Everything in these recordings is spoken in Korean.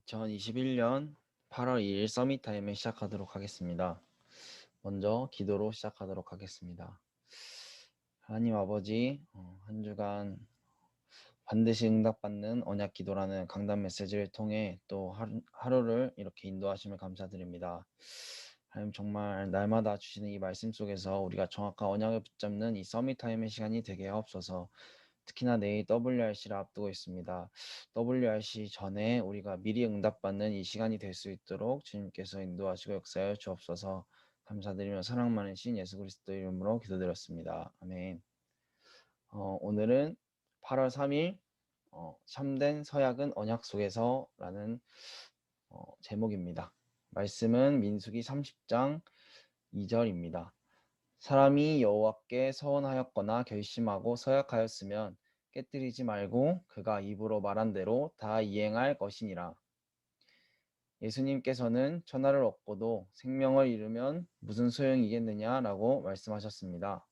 2021년 8월 2일 서밋 타임을 시작하도록 하겠습니다. 먼저 기도로 시작하도록 하겠습니다. 하나님 아버지, 한 주간 반드시 응답받는 언약 기도라는 강단 메시지를 통해 또 하루를 이렇게 인도하심을 감사드립니다. 하나님 정말 날마다 주시는 이 말씀 속에서 우리가 정확한 언약을 붙잡는 이 서밋 타임의 시간이 되게 하옵소서. 특히나 내일 WRC를 앞두고 있습니다. WRC 전에 우리가 미리 응답받는 이 시간이 될 수 있도록 주님께서 인도하시고 역사하여 주옵소서. 감사드리며 사랑 많으신 예수 그리스도 이름으로 기도드렸습니다. 아멘. 오늘은 8월 3일 참된 서약은 언약 속에서 라는 제목입니다. 말씀은 민수기 30장 2절입니다. 사람이 여호와께 서원하였거나 결심하고 서약하였으면 깨뜨리지 말고 그가 입으로 말한 대로 다 이행할 것이니라. 예수님께서는 천하를 얻고도 생명을 잃으면 무슨 소용이겠느냐라고 말씀하셨습니다.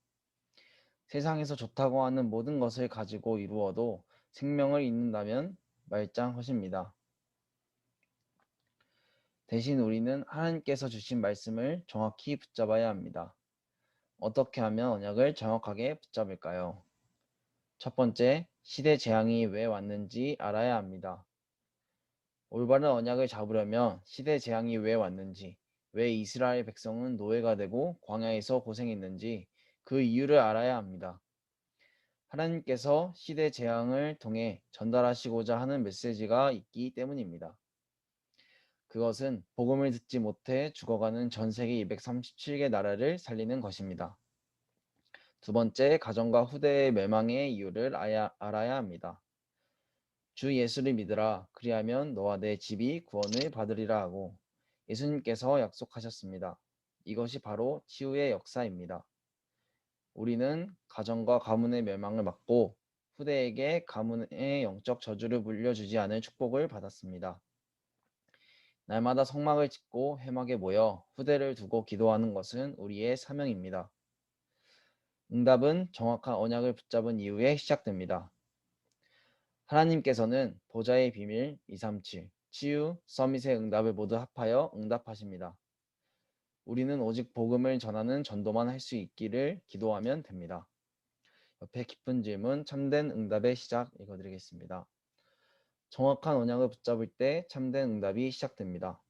세상에서 좋다고 하는 모든 것을 가지고 이루어도 생명을 잃는다면 말짱하십니다. 대신 우리는 하나님께서 주신 말씀을 정확히 붙잡아야 합니다. 어떻게 하면 언약을 정확하게 붙잡을까요? 첫 번째, 시대 재앙이 왜 왔는지 알아야 합니다. 올바른 언약을 잡으려면 시대 재앙이 왜 왔는지, 왜 이스라엘 백성은 노예가 되고 광야에서 고생했는지 그 이유를 알아야 합니다. 하나님께서 시대 재앙을 통해 전달하시고자 하는 메시지가 있기 때문입니다. 그것은 복음을 듣지 못해 죽어가는 전 세계 237개 나라를 살리는 것입니다. 두 번째, 가정과 후대의 멸망의 이유를 알아야 합니다. 주 예수를 믿으라. 그리하면 너와 내 집이 구원을 받으리라 하고 예수님께서 약속하셨습니다. 이것이 바로 치유의 역사입니다. 우리는 가정과 가문의 멸망을 막고 후대에게 가문의 영적 저주를 물려주지 않을 축복을 받았습니다. 날마다 성막을 짓고 회막에 모여 후대를 두고 기도하는 것은 우리의 사명입니다. 응답은 정확한 언약을 붙잡은 이후에 시작됩니다. 하나님께서는 보좌의 비밀 237, 치유, 서밋의 응답을 모두 합하여 응답하십니다. 우리는 오직 복음을 전하는 전도만 할 수 있기를 기도하면 됩니다. 옆에 깊은 질문, 참된 응답의 시작 읽어드리겠습니다. 정확한 언약을 붙잡을 때 참된 응답이 시작됩니다.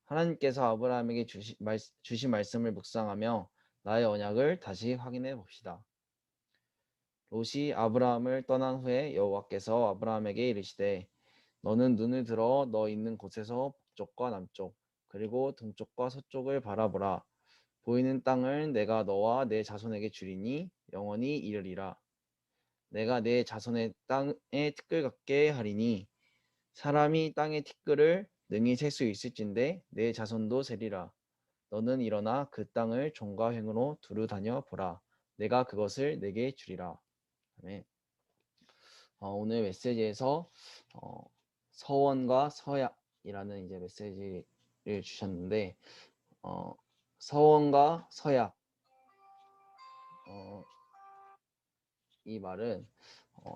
하나님께서 아브라함에게 주신 말씀을 묵상하며 나의 언약을 다시 확인해 봅시다. 롯이 아브라함을 떠난 후에 여호와께서 아브라함에게 이르시되 너는 눈을 들어 너 있는 곳에서 북쪽과 남쪽 그리고 동쪽과 서쪽을 바라보라. 보이는 땅을 내가 너와 내 자손에게 주리니 영원히 이르리라. 내가 내 자손의 땅에 티끌 같게 하리니 사람이 땅의 티끌을 능히 셀 수 있을진데 내 자손도 세리라. 너는 일어나 그 땅을 종과 횡으로 두루 다녀 보라. 내가 그것을 내게 주리라. 아멘. 오늘 메시지에서 어, 서원과 서약이라는 이제 메시지를 주셨는데 서원과 서약 이 말은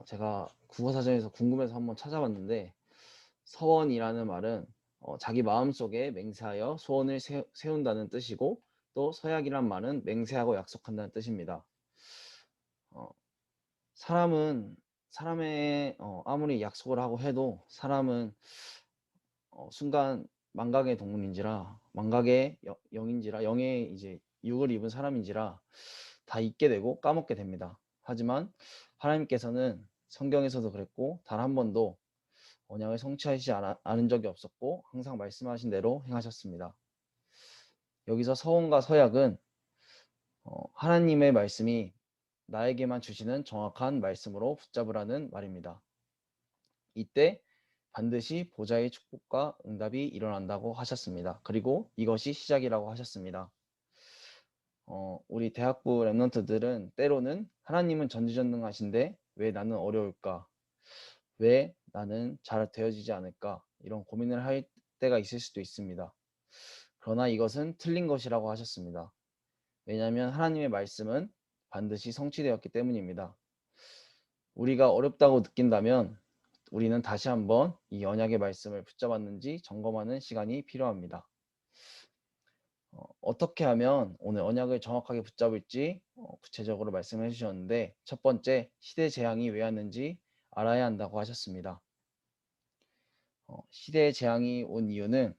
제가 국어사전에서 궁금해서 한번 찾아봤는데 서원이라는 말은 자기 마음속에 맹세하여 소원을 세운다는 뜻이고 또 서약이란 말은 맹세하고 약속한다는 뜻입니다. 사람은 사람의 아무리 약속을 하고 해도 사람은 순간 망각의 동물인지라 망각의 영인지라 영의 이제 육을 입은 사람인지라 다 잊게 되고 까먹게 됩니다. 하지만 하나님께서는 성경에서도 그랬고 단 한 번도 언약을 성취하시지 않은 적이 없었고 항상 말씀하신 대로 행하셨습니다. 여기서 서원과 서약은 하나님의 말씀이 나에게만 주시는 정확한 말씀으로 붙잡으라는 말입니다. 이때 반드시 보좌의 축복과 응답이 일어난다고 하셨습니다. 그리고 이것이 시작이라고 하셨습니다. 우리 대학부 랩런트들은 때로는 하나님은 전지전능하신데 왜 나는 어려울까? 왜 나는 잘 되어지지 않을까? 이런 고민을 할 때가 있을 수도 있습니다. 그러나 이것은 틀린 것이라고 하셨습니다. 왜냐하면 하나님의 말씀은 반드시 성취되었기 때문입니다. 우리가 어렵다고 느낀다면 우리는 다시 한번 이 언약의 말씀을 붙잡았는지 점검하는 시간이 필요합니다. 어떻게 하면 오늘 언약을 정확하게 붙잡을지 구체적으로 말씀해 주셨는데, 첫 번째, 시대 재앙이 왜 왔는지 알아야 한다고 하셨습니다. 시대 재앙이 온 이유는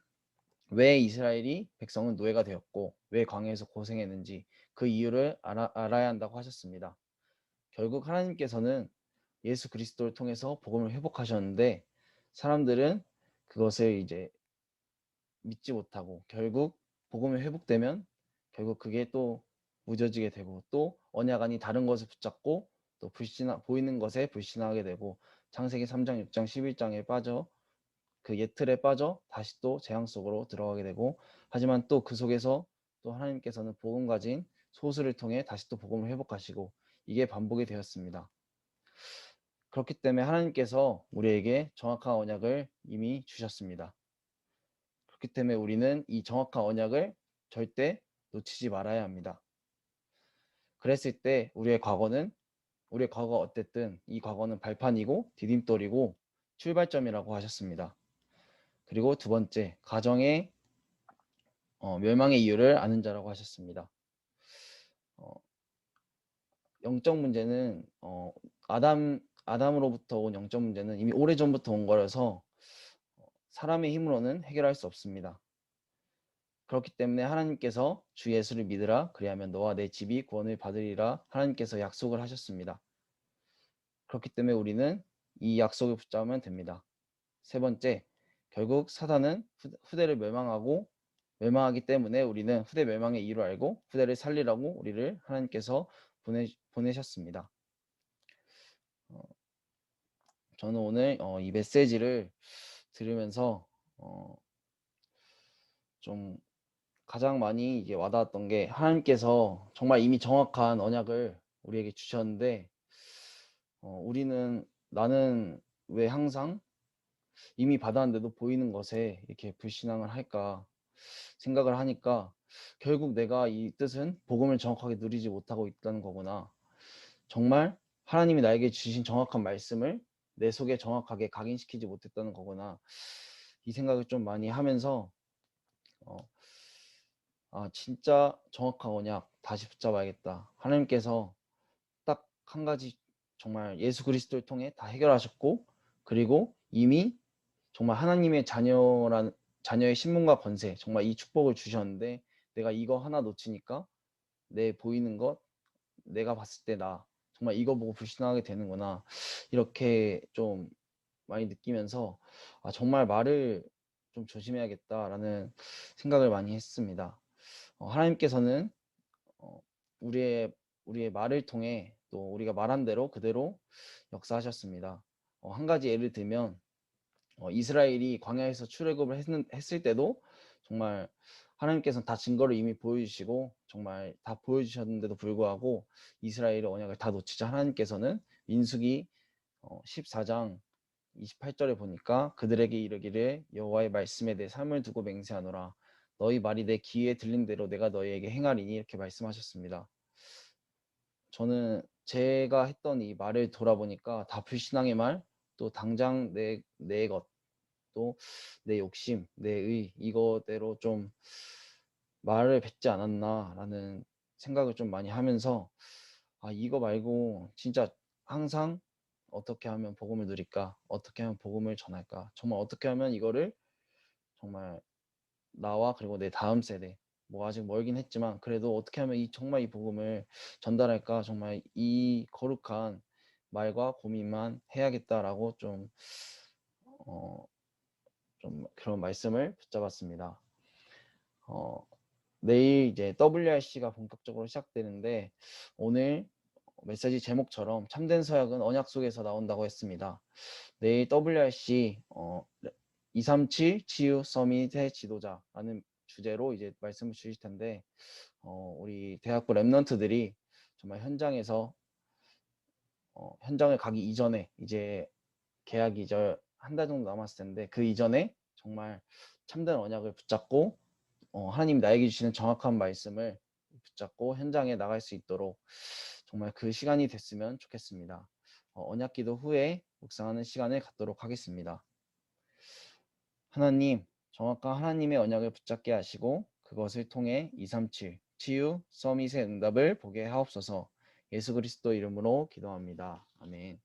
왜 이스라엘이 백성은 노예가 되었고 왜 광야에서 고생했는지 그 이유를 알아야 한다고 하셨습니다. 결국 하나님께서는 예수 그리스도를 통해서 복음을 회복하셨는데, 사람들은 그것을 이제 믿지 못하고 결국 복음이 회복되면 결국 그게 또 무뎌지게 되고, 또 언약 아닌 다른 것을 붙잡고 또 보이는 것에 불신하게 되고, 창세기 3장 6장 11장에 빠져 그 옛틀에 빠져 다시 또 재앙 속으로 들어가게 되고, 하지만 또 그 속에서 또 하나님께서는 복음 가진 소수를 통해 다시 또 복음을 회복하시고, 이게 반복이 되었습니다. 그렇기 때문에 하나님께서 우리에게 정확한 언약을 이미 주셨습니다. 그렇기 때문에 우리는 이 정확한 언약을 절대 놓치지 말아야 합니다. 그랬을 때 우리의 과거 어쨌든 이 과거는 발판이고 디딤돌이고 출발점이라고 하셨습니다. 그리고 두 번째, 가정의 멸망의 이유를 아는 자라고 하셨습니다. 영적 문제는 아담으로부터 온 영적 문제는 이미 오래전부터 온 거라서 사람의 힘으로는 해결할 수 없습니다. 그렇기 때문에 하나님께서 주 예수를 믿으라, 그리하면 너와 내 집이 구원을 받으리라 하나님께서 약속을 하셨습니다. 그렇기 때문에 우리는 이 약속을 붙잡으면 됩니다. 세 번째, 결국 사단은 후대를 멸망하기 때문에 우리는 후대 멸망의 이유를 알고 후대를 살리라고 우리를 하나님께서 보내셨습니다. 저는 오늘 이 메시지를 들으면서 좀 가장 많이 이게 와닿았던 게, 하나님께서 정말 이미 정확한 언약을 우리에게 주셨는데 나는 왜 항상 이미 받았는데도 보이는 것에 이렇게 불신앙을 할까 생각을 하니까, 결국 내가 이 뜻은 복음을 정확하게 누리지 못하고 있다는 거구나. 정말 하나님이 나에게 주신 정확한 말씀을 내 속에 정확하게 각인시키지 못했다는 거구나. 이 생각을 좀 많이 하면서 진짜 정확한 언약 다시 붙잡아야겠다. 하나님께서 딱 한 가지 정말 예수 그리스도를 통해 다 해결하셨고, 그리고 이미 정말 하나님의 자녀의 신분과 권세, 정말 이 축복을 주셨는데 내가 이거 하나 놓치니까 내 보이는 것, 내가 봤을 때 나 정말 이거 보고 불신하게 되는구나, 이렇게 좀 많이 느끼면서 정말 말을 좀 조심해야겠다라는 생각을 많이 했습니다. 하나님께서는 우리의 말을 통해 또 우리가 말한 대로 그대로 역사하셨습니다. 한 가지 예를 들면 이스라엘이 광야에서 출애굽을 했을 때도 정말 하나님께서는 다 증거를 이미 보여주시고 정말 다 보여주셨는데도 불구하고 이스라엘의 언약을 다 놓치자 하나님께서는 민수기 14장 28절에 보니까 그들에게 이르기를 여호와의 말씀에 내 삶을 두고 맹세하노라, 너희 말이 내 귀에 들린 대로 내가 너희에게 행하리니, 이렇게 말씀하셨습니다. 저는 제가 했던 이 말을 돌아보니까 다 불신앙의 말, 또 당장 내 것, 또 내 욕심, 내 의, 이거대로 좀 말을 뱉지 않았나라는 생각을 좀 많이 하면서 이거 말고 진짜 항상 어떻게 하면 복음을 누릴까? 어떻게 하면 복음을 전할까? 정말 어떻게 하면 이거를 정말 나와 그리고 내 다음 세대, 뭐 아직 멀긴 했지만 그래도 어떻게 하면 정말 이 복음을 전달할까? 정말 이 거룩한 말과 고민만 해야겠다라고 좀 그런 말씀을 붙잡았습니다. 내일 이제 WRC가 본격적으로 시작되는데, 오늘 메시지 제목처럼 참된 서약은 언약 속에서 나온다고 했습니다. 내일 WRC 237 치유 서밋의 지도자라는 주제로 이제 말씀을 주실 텐데, 우리 대학부 랩런트들이 정말 현장을 가기 이전에, 이제 계약이 이제 한 달 정도 남았을 텐데 그 이전에 정말 참된 언약을 붙잡고 하나님 나에게 주시는 정확한 말씀을 붙잡고 현장에 나갈 수 있도록 정말 그 시간이 됐으면 좋겠습니다. 언약기도 후에 묵상하는 시간을 갖도록 하겠습니다. 하나님, 정확한 하나님의 언약을 붙잡게 하시고 그것을 통해 237 치유 서밋의 응답을 보게 하옵소서. 예수 그리스도 이름으로 기도합니다. 아멘.